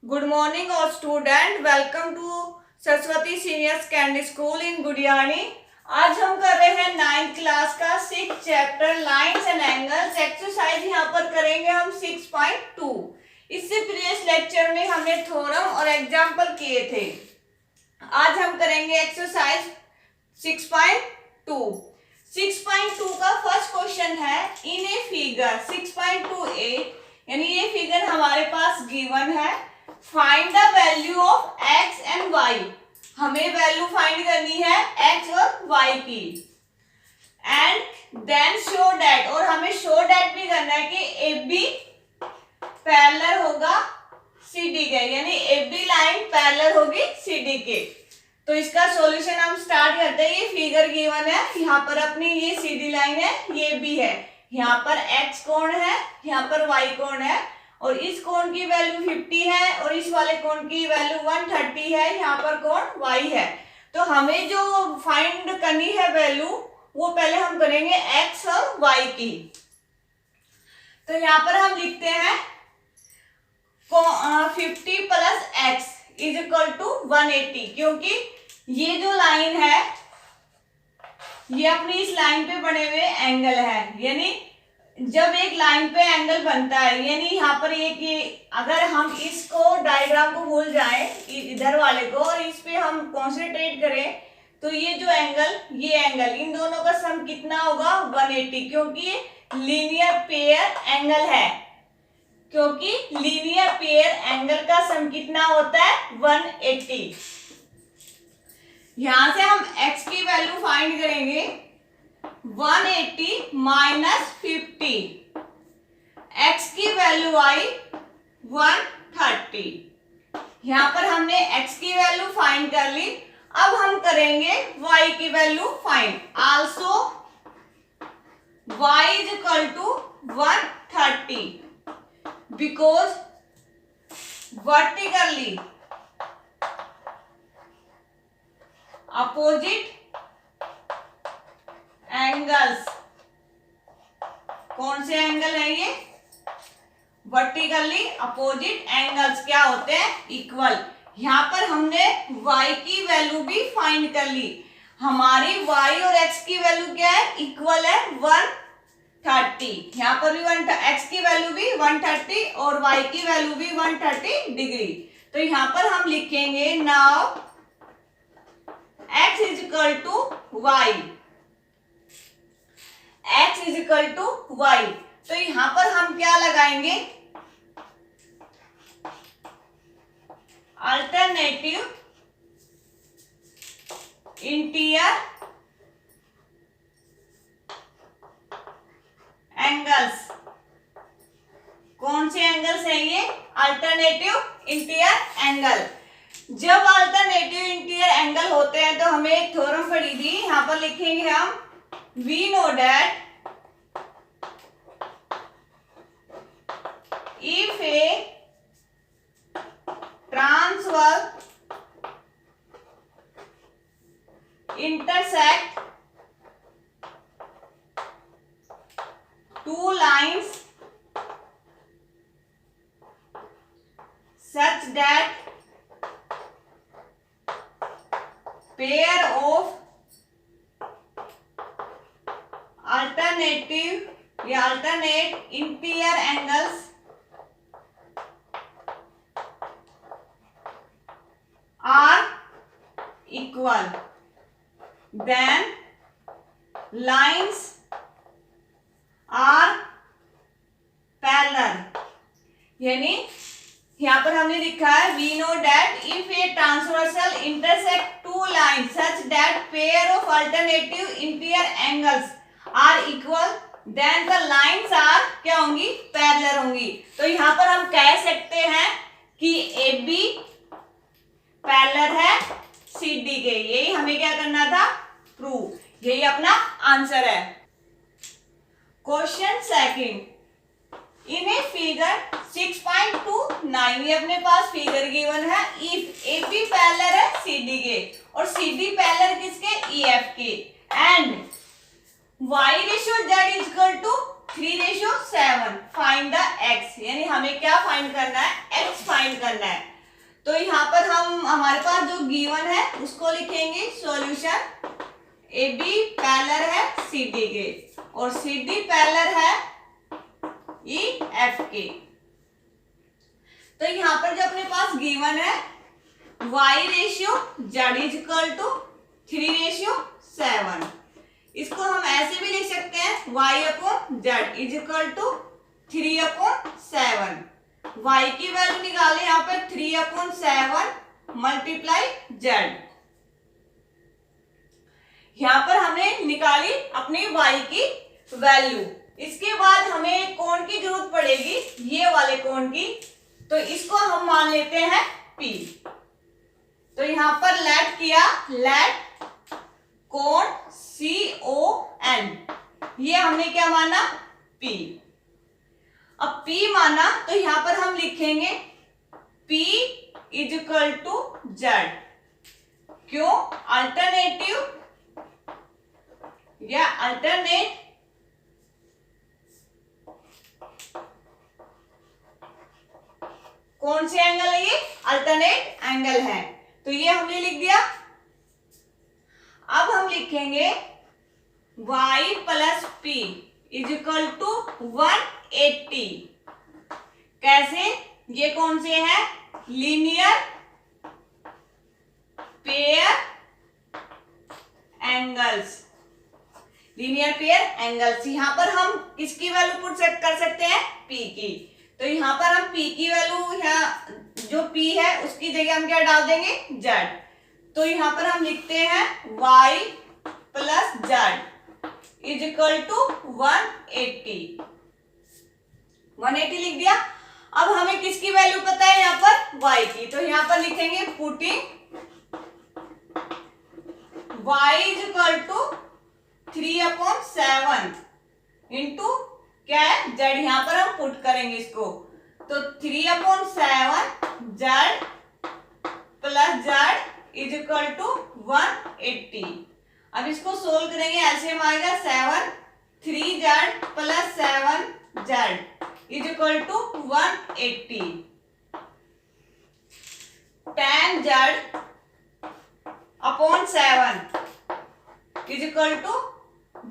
Good morning और student, welcome to Saraswati senior secondary school in Gudiyani. आज हम कर रहे हैं 9th क्लास का 6th chapter lines and angles. Exercise यहाँ पर करेंगे हम 6.2। इससे प्रीवियस लेक्चर में हमने थ्योरम और एग्जाम्पल किए थे। आज हम करेंगे एक्सरसाइज 6.2। 6.2 का फर्स्ट क्वेश्चन है इन ए फिगर 6.2a, यानी ये फिगर हमारे पास गिवन है। Find the value of x and y। हमें वैल्यू फाइंड करनी है x और y की। एंड देन शो दैट, और हमें शो दैट भी करना है कि AB पैरेलल होगा CD के, यानी AB लाइन पैरेलल होगी CD के। तो इसका सॉल्यूशन हम स्टार्ट करते हैं। ये फिगर गिवन है, यहाँ पर अपनी ये CD लाइन है, ये B है, यहाँ पर x कोण है, यहाँ पर y कोण है, और इस कोण की वैल्यू 50 है और इस वाले कोण की वैल्यू 130 है, यहाँ पर कोण y है। तो हमें जो फाइंड करनी है वैल्यू, वो पहले हम करेंगे x और y की। तो यहाँ पर हम लिखते हैं 50 plus x is equal to 180, क्योंकि ये जो लाइन है ये अपनी इस लाइन पे बने हुए एंगल है। यानी जब एक लाइन पे एंगल बनता है, यानी यहाँ पर एक, अगर हम इसको डायग्राम को भूल जाए इधर वाले को और इस पे हम कॉन्सेंट्रेट करें, तो ये जो एंगल, ये एंगल, इन दोनों का सम कितना होगा 180, क्योंकि ये लीनियर पेयर एंगल है। क्योंकि लीनियर पेयर एंगल का सम कितना होता है 180। यहां से हम x की वैल्यू फाइंड करेंगे 180 माइनस 50, x की वैल्यू आई 130। यहां पर हमने x की वैल्यू फाइंड कर ली। अब हम करेंगे y की value find. Also y is equal to 130 because vertically opposite angles, कौन से एंगल है ये? वर्टिकली अपोजिट एंगल्स क्या होते हैं? इक्वल। यहां पर हमने y की वैल्यू भी फाइंड कर ली। हमारी y और x की वैल्यू क्या है? इक्वल है 130। यहां पर भी x की वैल्यू भी 130 और y की वैल्यू भी 130 डिग्री। तो यहां पर हम लिखेंगे now x is equal to y, x is equal to y। तो यहां पर हम क्या लगाएंगे? Alternative interior angles. कौन से एंगल्स हैं ये? Alternative interior angle. जब अल्टरनेटिव इंटीरियर एंगल होते हैं तो हमें एक थ्योरम पढ़ी थी, यहां पर लिखेंगे हम we know that if a transverse intersect two lines such that pair of alternative या alternate interior angles are equal, then lines are parallel। यानी यहाँ पर हमने लिखा है we know that if a transversal intersect two lines such that pair of alternative interior angles are equal then the lines are क्या होंगी? Parallel होंगी। तो यहाँ पर हम कह सकते हैं कि AB पैरेलल है CD के। यही हमें क्या करना था? प्रूव। यही अपना आंसर है। Question second, in a figure 6.29, ये अपने पास फिगर गिवन है। इफ AB पैरेलल है CD के और CD पैरेलल किसके? EF के, and y ratio z is equal to 3:7, find the x। यानी हमें क्या फाइंड करना है? x फाइंड करना है। तो यहाँ पर हम हमारे पास जो गिवन है उसको लिखेंगे सॉल्यूशन। ए बी पैरेलल है सी डी के और सी डी पैरेलल है ई एफ के। तो यहाँ पर जो अपने पास गिवन है y ratio z is equal to 3:7। इसको हम ऐसे भी लिख सकते हैं y/z is equal to 3/7। y की वैल्यू निकाले यहाँ पर 3/7 मल्टीप्लाई z। यहाँ पर हमने निकाली अपनी y की वैल्यू। इसके बाद हमें एक कोण की जरूरत पड़ेगी, ये वाले कोण की, तो इसको हम मान लेते हैं P। तो यहां पर लेट किया, लेट कोण CON, ये हमने क्या माना P। अब P माना तो यहां पर हम लिखेंगे P is equal to Z। क्यों? अल्टरनेटिव या अल्टरनेट कौन से एंगल है? ये अल्टरनेट एंगल है, तो ये हमने लिख दिया। अब हम लिखेंगे y plus p is equal to 180। कैसे? ये कौन से है? Linear pair angles, linear pair angles. यहां पर हम किसकी वैल्यू पुट कर सकते हैं? p की। तो यहाँ पर हम P की वैल्यू, यहाँ जो P है उसकी जगह हम क्या डाल देंगे? Z। तो यहाँ पर हम लिखते हैं y plus Z is equal to 180। 180 लिख दिया। अब हमें किसकी वैल्यू पता है? यहाँ पर y की। तो यहाँ पर लिखेंगे putting y is equal to 3/7 into क्या है? Z। यहां पर हम पुट करेंगे इसको, तो 3/7 Z plus Z is equal to 180। अब इसको सोल्व करेंगे, ऐसे में आएगा 7 3Z plus 7Z is equal to 180। tan Z upon 7 is equal to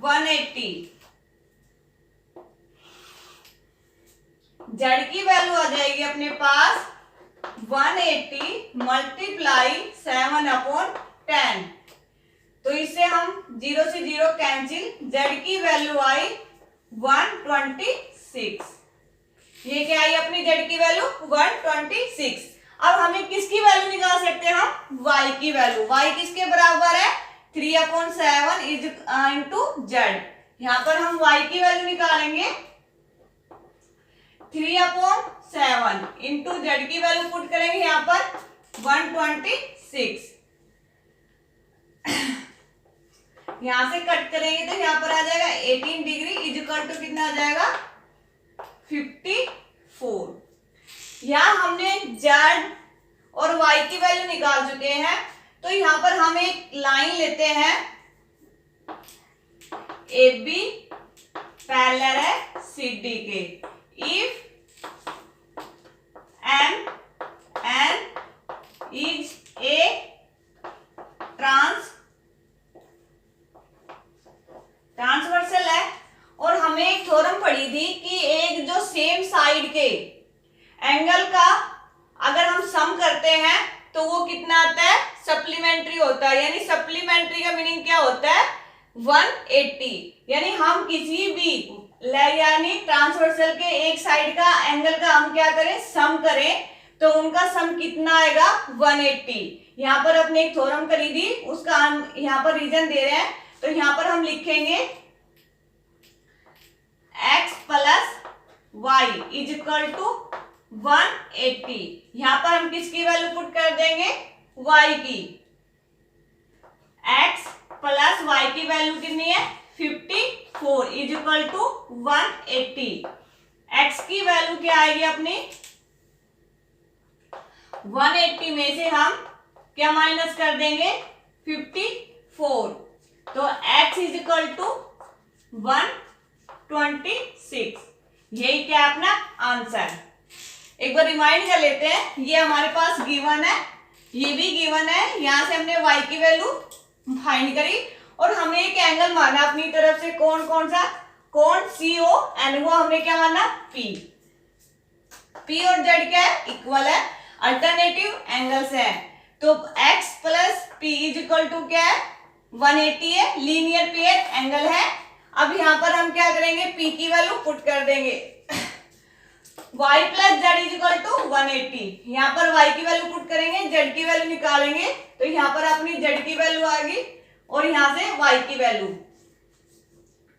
180। Z की वैल्यू आ जाएगी अपने पास 180 मल्टीप्लाई 7/10। तो इससे हम 0 से 0 कैंसिल, Z की वैल्यू आई 126। ये क्या आई अपनी Z की वैल्यू? 126। अब हमें किसकी वैल्यू निकाल सकते हैं? हम Y की वैल्यू। Y किसके बराबर है? 3/7 इंटू Z। यहां पर हम Y की वैल्यू निकालेंगे 3/7 इंटू Z की वैल्यू पुट करेंगे यहाँ पर 126। यहां से कट करेंगे तो यहाँ पर आ जाएगा 18 डिग्री इज इक्वल टू कितना आ जाएगा? 54। यहाँ हमने Z और Y की वैल्यू निकाल चुके हैं, तो यहाँ पर हम एक लाइन लेते हैं AB पैरेलल है CD के। If MN is a transversal है, और हमें एक थ्योरम पढ़ी थी कि एक जो सेम साइड के एंगल का अगर हम सम करते हैं तो वो कितना आता है? सप्लीमेंट्री होता है। यानी सप्लीमेंट्री का मीनिंग क्या होता है? 180। यानी हम किसी भी यानी ट्रांसवर्सल के एक साइड का एंगल का हम क्या करें? सम करें, तो उनका सम कितना आएगा? 180। यहाँ पर अपने एक थ्योरम करी थी, उसका हम यहाँ पर रीजन दे रहे हैं। तो यहाँ पर हम लिखेंगे x plus y is equal to 180। यहाँ पर हम किसकी वैल्यू पुट कर देंगे? y की। x प्लस वाई की वैल्यू कितनी है? 54 इज इक्वल टू 180। x की वैल्यू क्या आएगी अपनी? 180 में से हम क्या माइनस कर देंगे? 54। तो x इज इक्वल टू 126। यही क्या अपना आंसर। एक बार रिमाइंड कर लेते हैं, ये हमारे पास गिवन है, ये भी गिवन है, यहाँ से हमने y की वैल्यू फाइंड करी और हमें एक एंगल माना अपनी तरफ से, कौन कौन सा, कौन CON, वो हमें क्या माना, P और Z क्या है, इक्वल है, अल्टरनेटिव एंगल्स है, तो x plus P is equal to क्या है, 180 है, लीनियर पेयर एंगल है। अब यहाँ पर हम क्या करेंगे, P की वैल्यू पुट कर देंगे, y plus z is equal to 180, यहाँ पर y की वैल्यू पुट करेंगे, z की वैल्यू निकालेंगे, तो यहाँ पर अपनी z की वैल्यू आ गई और यहाँ से y की वैल्यू।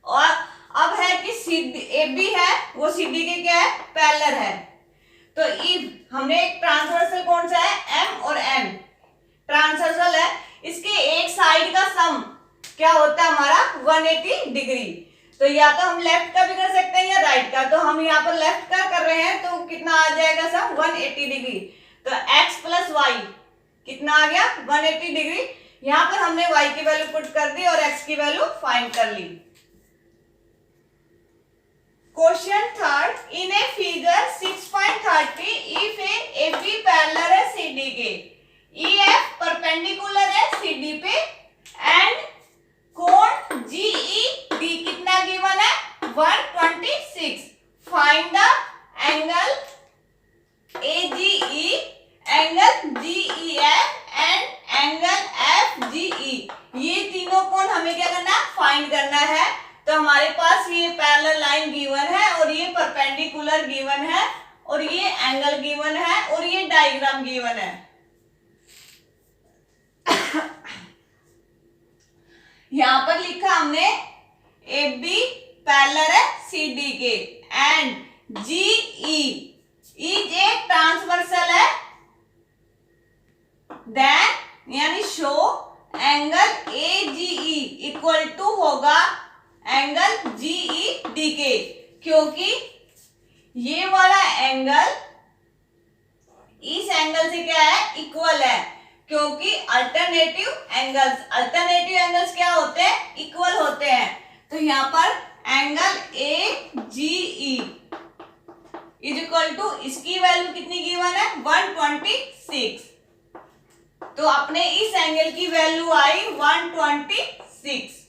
और अब है कि AB है वो CD के क्या है, पैरेलल है, तो इफ हमने एक ट्रांसवर्सल कौन सा है, M और N ट्रांसवर्सल है, इसके एक साइड का सम क्या होता है हमारा 180 डिग्री, तो या तो हम लेफ्ट का भी कर सकते हैं या राइट का, तो हम यहाँ पर लेफ्ट का कर रहे हैं तो कितना आ जाएगा सम 180 डिग्री, तो x प्लस वाई कितना आ गया 180 डिग्री। यहाँ पर हमने y की वैल्यू पुट कर दी और x की वैल्यू फाइंड कर ली। Question third, in a figure 6.30 if a AB parallel है CD के, EF परपेंडिकुलर है CD पे एंड कोण GED कितना गिवन है 126, find the angle AGE, angle GEF and angle FGE, ये तीनों कोण हमें क्या करना है, फाइंड करना है। तो हमारे पास ये पैरेलल लाइन गिवन है और ये परपेंडिकुलर गिवन है और ये एंगल गिवन है और ये डायग्राम गिवन है। यहां पर लिखा हमने AB पैरेलल है CD के and GE is a transversal है, देन यानी show angle AGE equal to होगा एंगल GED के, क्योंकि ये वाला एंगल इस एंगल से क्या है, इक्वल है, क्योंकि अल्टरनेटिव एंगल्स क्या होते हैं, इक्वल होते हैं। तो यहाँ पर angle AGE is equal to, इसकी वैल्यू कितनी गिवन है 126, तो अपने इस एंगल की वैल्यू आई 126।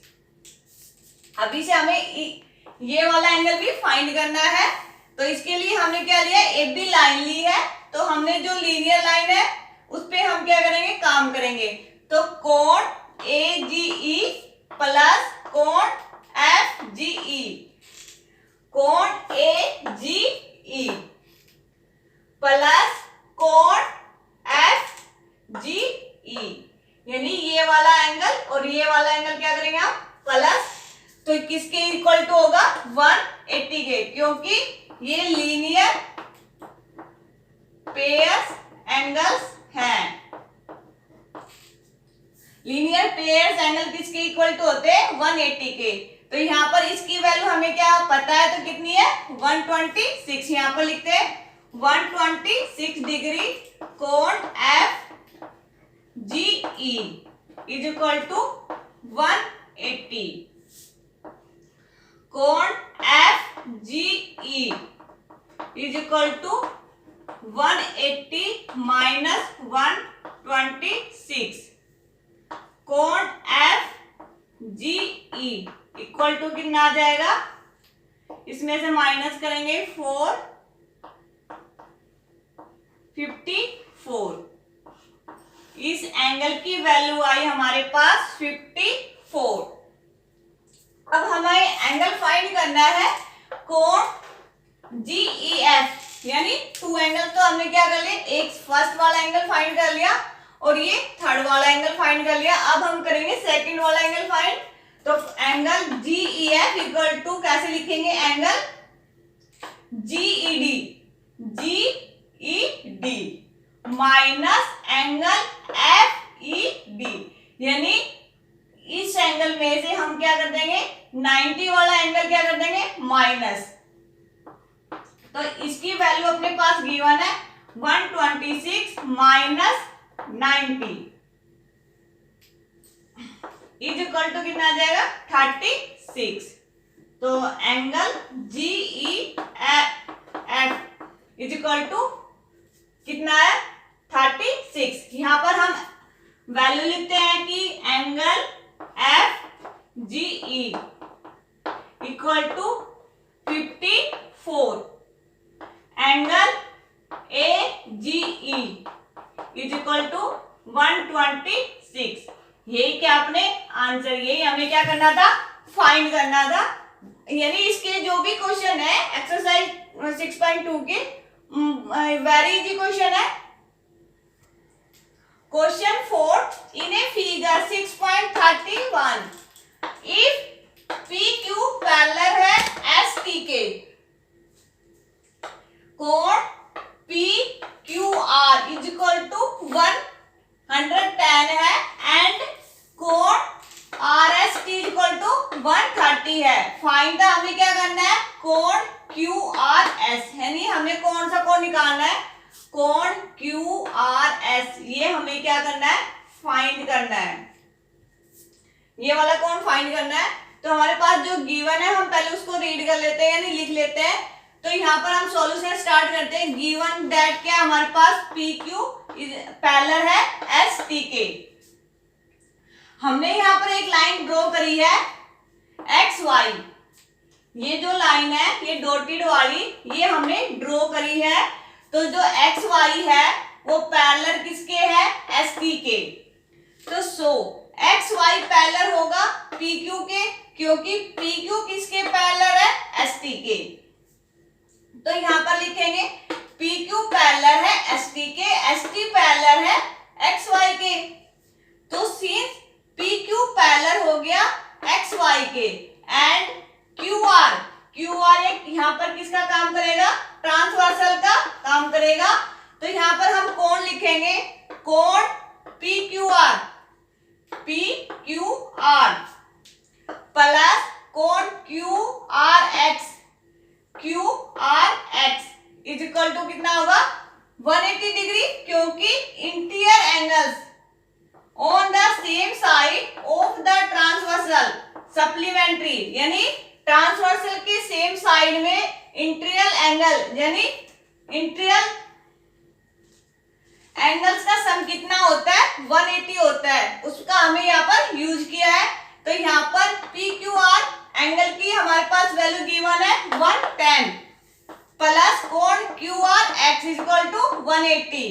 अभी से हमें ये वाला एंगल भी फाइंड करना है, तो इसके लिए हमने क्या लिया, AB लाइन ली है, तो हमने जो लीनियर लाइन है उस पे हम क्या करेंगे, काम करेंगे, तो कोण AGE प्लस कोण FGE, कोण AGE प्लस कोण FGE, यानी ये वाला एंगल और ये वाला एंगल क्या करेंगे आप, प्लस, तो किसके इक्वल टू होगा 180 के, क्योंकि ये लीनियर पेयर्स एंगल्स हैं। लीनियर पेयर्स एंगल किसके इक्वल टू होते हैं 180 के, तो यहाँ पर इसकी वैल्यू हमें क्या पता है, तो कितनी है 126, यहाँ पर लिखते हैं 126 डिग्री कोण FGE इज इक्वल टू 180, कोण FGE is equal to 180 minus 126, कोण FGE इक्वल टू कितना आ जाएगा, इसमें से माइनस करेंगे 454, इस एंगल की वैल्यू आई हमारे पास 54। अब हमें एंगल फाइंड करना है कोण GEF, यानी टू एंगल, तो हमने क्या कर लिया, एक फर्स्ट वाला एंगल फाइंड कर लिया और ये थर्ड वाला एंगल फाइंड कर लिया। अब हम करेंगे सेकंड वाला एंगल फाइंड, तो एंगल GEF इक्वल टू कैसे लिखेंगे, angle GED minus angle FED, यानी इस एंगल में से हम क्या कर देंगे, 90 वाला एंगल क्या कर देंगे माइनस, तो इसकी वैल्यू अपने पास गिवन है 126 माइनस 90 इज इक्वल टू कितना आ जाएगा 36, तो angle GEF is equal to 6। यहाँ पर हम वैल्यू लिखते हैं कि angle FGE equal to 54, angle AGE is equal to 126। यही क्या अपने आंसर, यही हमें क्या करना था, फाइंड करना था। यानी इसके जो भी क्वेश्चन है एक्सरसाइज 6.2 के वेरी इजी क्वेश्चन है। Question 4 in a figure 6.31 if PQ parallel है ST के, कोण PQR इज इक्वल टू 110 है एंड कोण RST इज इक्वल टू 130 है। फाइंड द, हमें क्या करना है, कोण QRS, यानी हमें कौन सा कोण निकालना है, कोण QRS। ये हमें क्या करना है, फाइंड करना है, ये वाला कोण फाइंड करना है। तो हमारे पास जो गिवन है हम पहले उसको रीड कर लेते हैं यानी लिख लेते हैं। तो यहाँ पर हम सॉल्यूशन स्टार्ट करते हैं। गिवन दैट क्या हमारे पास PQ पैरेलल है ST के। हमने यहाँ पर एक लाइन ड्रॉ करी है XY, ये जो लाइन है ये डॉटेड वाली, ये हमने ड्रॉ करी है। तो जो XY है वो पैरेलल किसके है, ST के। तो XY पैरेलल होगा PQ के, क्योंकि PQ किसके पैरेलल है, ST के। तो यहां पर लिखेंगे PQ पैरेलल है ST के, ST पैरेलल है XY के। तो सिंस PQ पैरेलल हो गया XY के एंड QR एक यहां पर किसका काम करेगा, ट्रांसवर्सल का काम करेगा। तो यहां पर हम कोण लिखेंगे, कोण PQR प्लस कोण QRX इज इक्वल टू कितना होगा, 180 डिग्री, क्योंकि interior angles on the same side of the transversal supplementary, यानी ट्रांसवर्सल के सेम साइड में इंटीरियर एंगल यानी इंटीरियर एंगल्स का सम कितना होता है, 180 होता है, उसका हमें यहाँ पर यूज किया है। तो यहाँ पर PQR एंगल की हमारे पास वैल्यू गिवन है 110 प्लस कोण QRX इज इक्वल टू 180,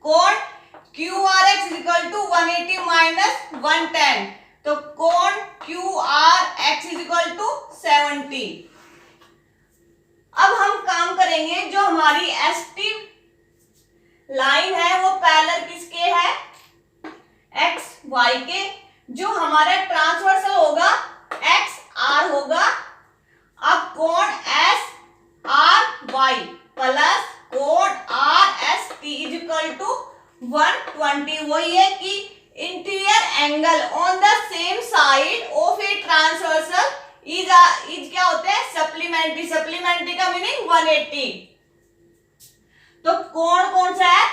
कोण QRX is equal to 180 minus 110, तो कोण QRX इज इक्वल टू 70। अब हम काम करेंगे, जो हमारी ST लाइन है वो पैरेलल किसके है, XY के। जो हमारा ट्रांसवर्सल होगा XR होगा। अब कोण SRY प्लस कोण RST इज इक्वल टू 120। वही है कि interior angle on the same side of a transversal is क्या होते हैं, सप्लीमेंट्री का मीनिंग 180। तो कोण कौन सा है,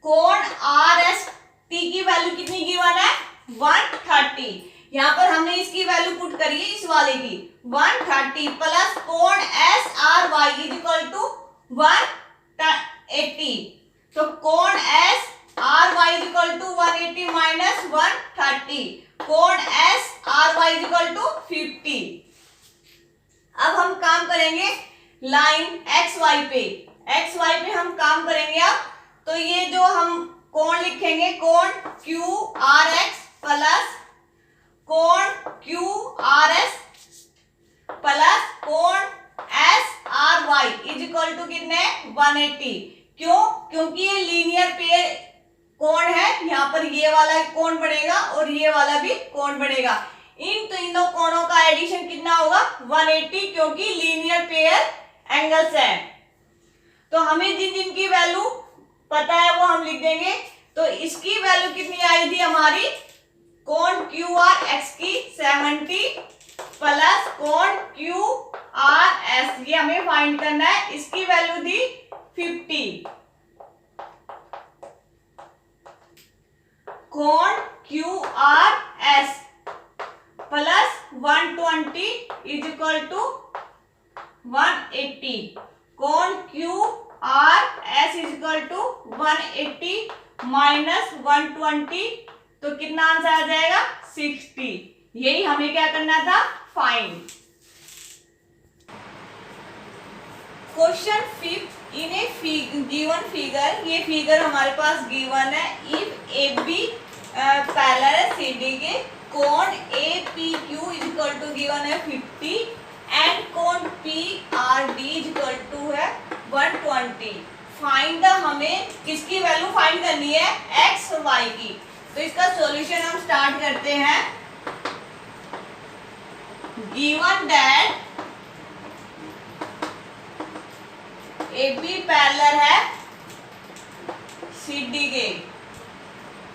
कोण RST की वैल्यू कितनी गिवन है, 130। यहां पर हमने इसकी वैल्यू पुट करी है, इस वाले की 130 प्लस कोण SRY इज इक्वल टू 180। तो कोण SRY is equal to 180 minus 130, कोण SRY इज इक्वल टू 50। अब हम काम करेंगे लाइन XY पे हम काम करेंगे। अब तो ये जो हम कोण लिखेंगे, कोण QRX प्लस कोण QRS प्लस कोण SRY इज इक्वल टू कितने, 180। क्यों, क्योंकि ये लीनियर पेयर कोण है, यहाँ पर ये वाला कोण बढ़ेगा और ये वाला भी कोण बढ़ेगा। इन तीनों कोणों का एडिशन कितना होगा, 180, क्योंकि लीनियर पेयर एंगल्स है। तो हमें जिन की वैल्यू पता है वो हम लिख देंगे। तो इसकी वैल्यू कितनी आई थी हमारी, कोण QRX की 70 प्लस कोण QRS, ये हमें फाइंड करना है, इसकी वैल्यू थी 50। कोण QRS plus 120 is equal to 180, कोण Q R S is equal to 180 minus 120, तो कितना आंसर आ जाएगा 60। यही हमें क्या करना था, find. Question 5, in a given figure, ये फिगर हमारे पास गिवन है, इफ ए बी पैरेलल है सी डी के, कोण A P Q is equal to given है 50 एंड कोण P R D is equal to है 120। फाइंड द, हमें किसकी वैल्यू फाइंड करनी है, एक्स और वाई की। तो इसका सॉल्यूशन हम स्टार्ट करते हैं। Given that A B parallel है सी डी के,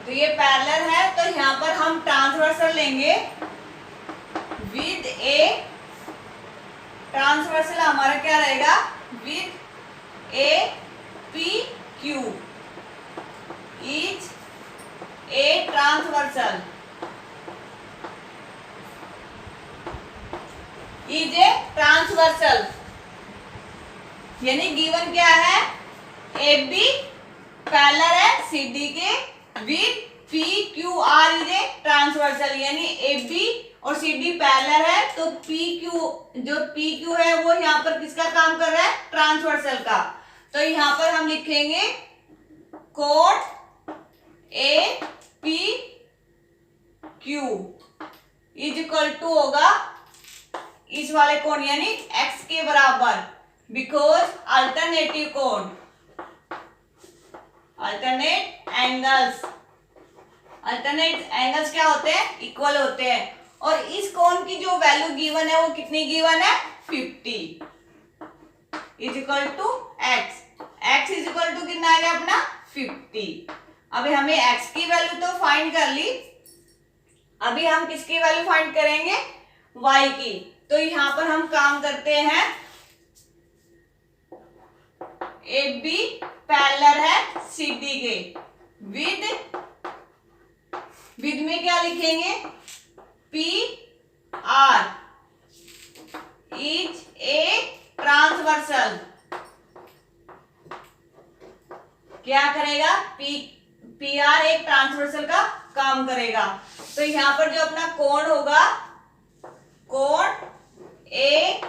तो ये पैरेलल है, तो यहां पर हम ट्रांसवर्सल लेंगे विद ए, ट्रांसवर्सल हमारा क्या रहेगा, with A P Q is a transversal, is a transversal, यानी गिवन क्या है, ए बी पैरेलल है सी डी के with P Q R is a transversal, यानी ए बी और सी डी पैरेलल है, तो पी क्यू, जो पी क्यू है वो यहाँ पर किसका काम कर रहा है, ट्रांसवर्सल का। तो यहाँ पर हम लिखेंगे कोण A P Q is equal to होगा इस वाले कोण यानी एक्स के बराबर, बिकॉज अल्टरनेटिव कोण, अल्टरनेट एंगल्स, अल्टरनेट एंगल्स क्या होते हैं, इक्वल होते हैं। और इस कोण की जो वैल्यू गिवन है वो कितनी गिवन है, 50 is equal to x, x is equal to कितना आ गया अपना 50। अभी हमें एक्स की वैल्यू तो फाइंड कर ली, अभी हम किसकी वैल्यू फाइंड करेंगे, वाई की। तो यहां पर हम काम करते हैं, ए बी पैरेलल है सी डी के, विद में क्या लिखेंगे, P R is a transversal, क्या करेगा, पी आर एक ट्रांसवर्सल का काम करेगा। तो यहां पर जो अपना कोण होगा, कोण A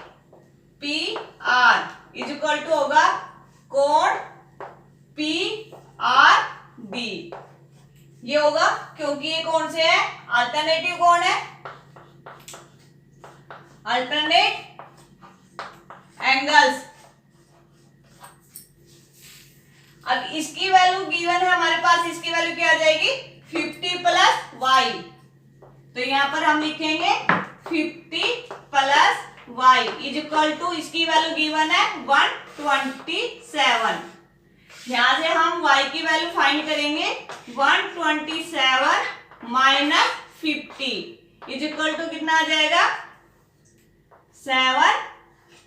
P R is equal to होगा कोण पी आर डी, ये होगा क्योंकि ये कौन से है, अल्टरनेटिव कोण है, अल्टरनेट एंगल्स। अब इसकी वैल्यू गिवन है हमारे पास, इसकी वैल्यू क्या आ जाएगी, 50 प्लस वाई, तो यहां पर हम लिखेंगे 50 plus y is equal to, इसकी वैल्यू गिवन है 127। यहां से हम y की वैल्यू फाइंड करेंगे, 127 माइनस 50 इज इक्वल टू कितना आ जाएगा 7,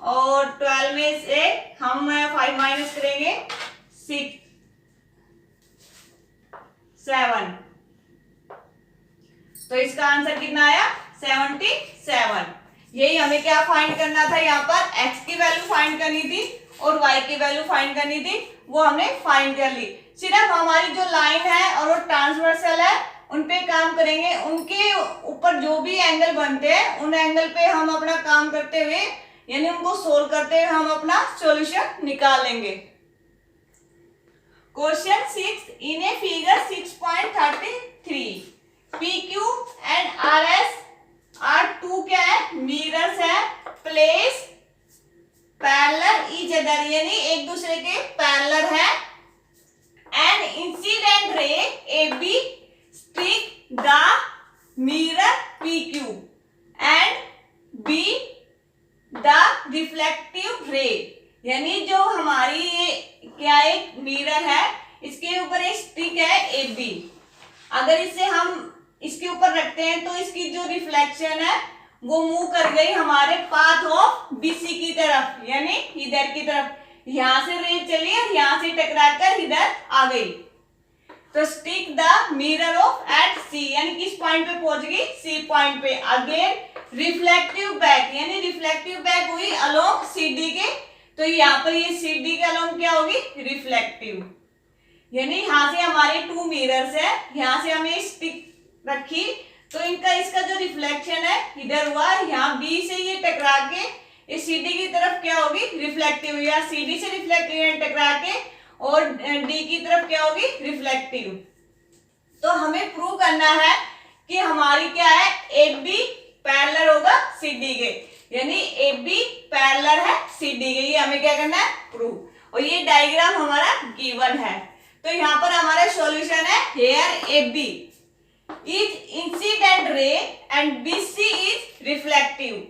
और 12 में से हम 5 माइनस करेंगे 7, तो इसका आंसर कितना आया 77। यही हमें क्या फाइंड करना था, यहाँ पर x की वैल्यू फाइंड करनी थी और y की वैल्यू फाइंड करनी थी, वो हमने फाइंड कर ली। सिर्फ हमारी जो लाइन है और वो ट्रांसवर्सल है उन पे काम करेंगे, उनके ऊपर जो भी एंगल बनते हैं उन एंगल पे हम अपना काम करते हुए, यानी उनको सोल्व करते हुए हम अपना सॉल्यूशन निकाल लेंगे। Question 6, in a figure 6.33 PQ and RS are two क्या है, मिरर्स है, प्लेस पैरेलल ईच अदर, यानी एक दूसरे के पैरेलल है, and incident ray A B strike the mirror PQ and B the reflective ray, यानी जो हमारी ये क्या एक मिरर है, इसके ऊपर एक स्टिक है ए बी, अगर इसे हम इसके ऊपर रखते हैं तो इसकी जो रिफ्लेक्शन है वो मूव कर गई हमारे पाथ ऑफ बीसी की तरफ, यानी इधर की तरफ, यहां से रे चली और यहां से टकरा कर इधर आ गई। तो strike the mirror off at C, यानी किस पॉइंट पे पहुंच गई, सी पॉइंट पे। अगेन रिफ्लेक्टिव बैक, यानी रिफ्लेक्टिव बैक हुई अलोंग सीडी के, तो यहाँ पर ये सीडी के अलोंग क्या होगी, रिफ्लेक्टिव। यानी यहाँ से हमारे 2 मिरर्स है, यहाँ से हमें स्टिक रखी, तो इनका इसका जो रिफ्लेक्शन है इधर हुआ, यहाँ बी से ये टकरा के इस सीडी की तरफ क्या होगी, रिफ्लेक्टिव, या सीडी से रिफ्लेक्टिव टकरा के और डी की तरफ क्या होगी, रिफ्लेक्टिव। तो हमें प्रूव करना है कि हमारी क्या है, ए बी पैरेलल होगा सीडी के, यानी ए बी पैरेलल है सीडी के, ये हमें क्या करना है, प्रूव। और ये डायग्राम हमारा गिवन है। तो यहाँ पर हमारा सॉल्यूशन है, here A B is incident ray and B C is reflective.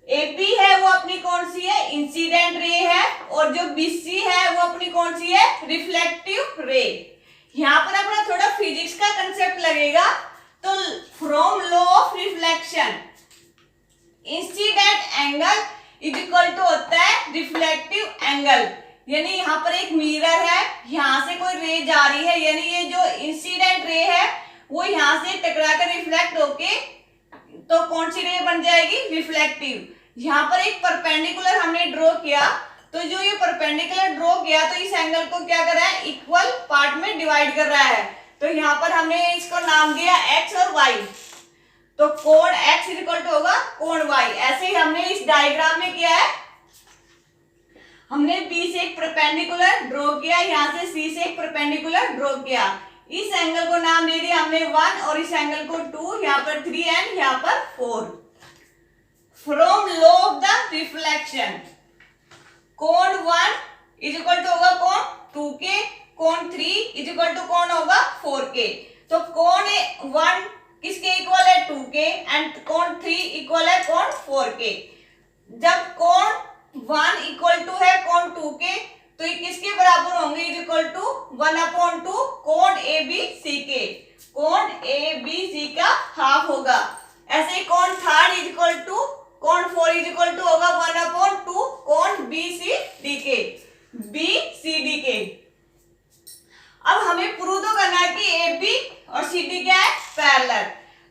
A B है वो अपनी कौन सी है, इंसिडेंट रे है, और जो बी सी है वो अपनी कौन सी है, रिफ्लेक्टिव रे। यहाँ पर अपना थोड़ा फिजिक्स का कंसेप्ट लगेगा। तो from law of reflection incident angle is equal to होता है रिफ्लेक्टिव एंगल। यानी यहाँ पर एक मिरर है, यहाँ से कोई रे जा रही है, यानी ये जो इंसिडेंट रे है वो यहाँ से टकरा कर रिफ्लेक्ट होके तो कौन सी रे बन जाएगी, रिफ्लेक्टिव। यहाँ पर एक परपेंडिकुलर हमने ड्रॉ किया, तो जो ये परपेंडिकुलर ड्रॉ किया तो इस एंगल को क्या कर रहा है, इक्वल पार्ट में डिवाइड कर रहा है। तो यहाँ पर हमने इसको नाम दिया x और y, तो कोण x इक्वल टू होगा कोण y। ऐसे ही हमने इस डायग्राम में किया है, हमने B से एक परपेंडिकुलर ड्रॉ किया, यहाँ से C से एक परपेंडिकुलर ड्रॉ किया। इस एंगल को नाम दे दिया हमने 1 और इस एंगल को 2, यहाँ पर 3 एंड यहाँ पर 4। From law of the reflection कोण 1 इज इक्वल टू होगा कोण 2k, कोण 3 इज इक्वल टू कोण होगा 4k। तो कोण 1 किसके इक्वल है, 2k, एंड कोण 3 इक्वल है कोण 4k। जब कोण 1 इक्वल टू है कोण 2k, तो ये किसके बराबर होंगे, इज इक्वल टू 1/2 कोण ए बी सी के, कोण ए बी सी का हाफ होगा। ऐसे ही कोण 3 इज इक्वल टू कोण 4 इज इक्वल टू होगा 1/2 कोण बी सी डी के, बी सी डी के। अब हमें प्रूव तो करना है कि ए बी और सी डी क्या है, पैरेलल।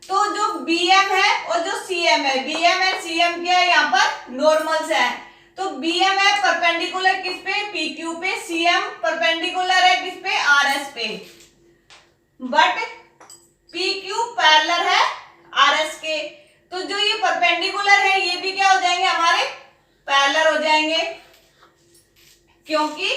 तो जो बी एम है और जो सी एम है, B M and C M क्या है, यहाँ पर नॉर्मल्स है। तो बी एम है परपेंडिकुलर किस पे, पी क्यू पे, सी एम परपेंडिकुलर है किस पे, आर एस पे, बट पी क्यू पैरेलल है आर एस के। तो जो ये परपेंडिकुलर है ये भी क्या हो जाएंगे, हमारे पैरेलल हो जाएंगे, क्योंकि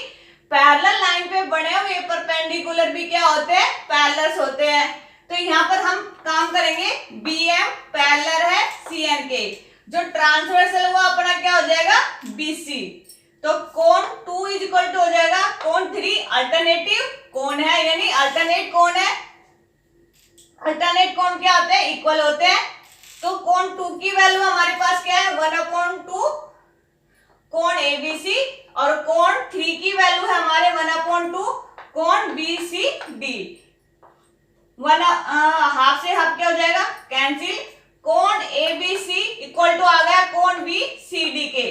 पैरेलल लाइन पे बने हुए परपेंडिकुलर भी क्या होते हैं, पैरेलल्स होते हैं। तो यहाँ पर हम काम करेंगे, बी एम पैरेलल है सी एन के, जो ट्रांसवर्सल हुआ अपना क्या हो जाएगा, बीसी। तो कोण 2 इज इक्वल टू हो जाएगा कोण 3 अल्टरनेटिव कोण है, यानी अल्टरनेट कोण है। अल्टरनेट कोण क्या होते हैं, इक्वल होते हैं। तो कोण 2 की वैल्यू हमारे पास क्या है, 1/2 कोण एबीसी, और कोण 3 की वैल्यू है हमारे 1/2 कोण बीसीडी। 1 हाफ से हाफ क्या हो जाएगा, कैंसिल। कोण एबीसी इक्वल टू आ गया कोण बीसीडी के।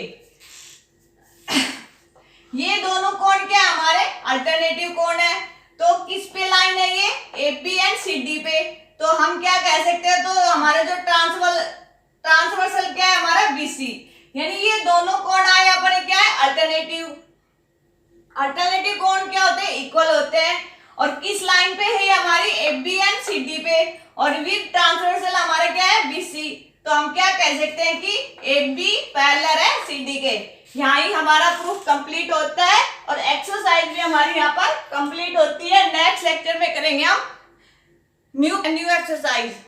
ये दोनों कोण क्या है, हमारे अल्टरनेटिव कोण है। तो किस पे लाइन है ये, एबी एंड सीडी पे। तो हम क्या कह सकते हैं, तो हमारे जो ट्रांसवर्सल क्या है हमारा बीसी, यानी ये दोनों कोण आए अपने क्या है, अल्टरनेटिव। अल्टरनेटिव कोण क्या होते हैं, इक्वल होते हैं। और किस लाइन पे है हमारी, एबी एंड सीडी पे, और विद ट्रांसवर्सल हमारा क्या है, बीसी। तो हम क्या कह सकते हैं कि एबी पैरेलल है सीडी के। यहाँ ही हमारा प्रूफ कंप्लीट होता है और एक्सरसाइज भी हमारी यहाँ पर कंप्लीट होती है। नेक्स्ट लेक्चर में करेंगे हम न्यू एक्सरसाइज।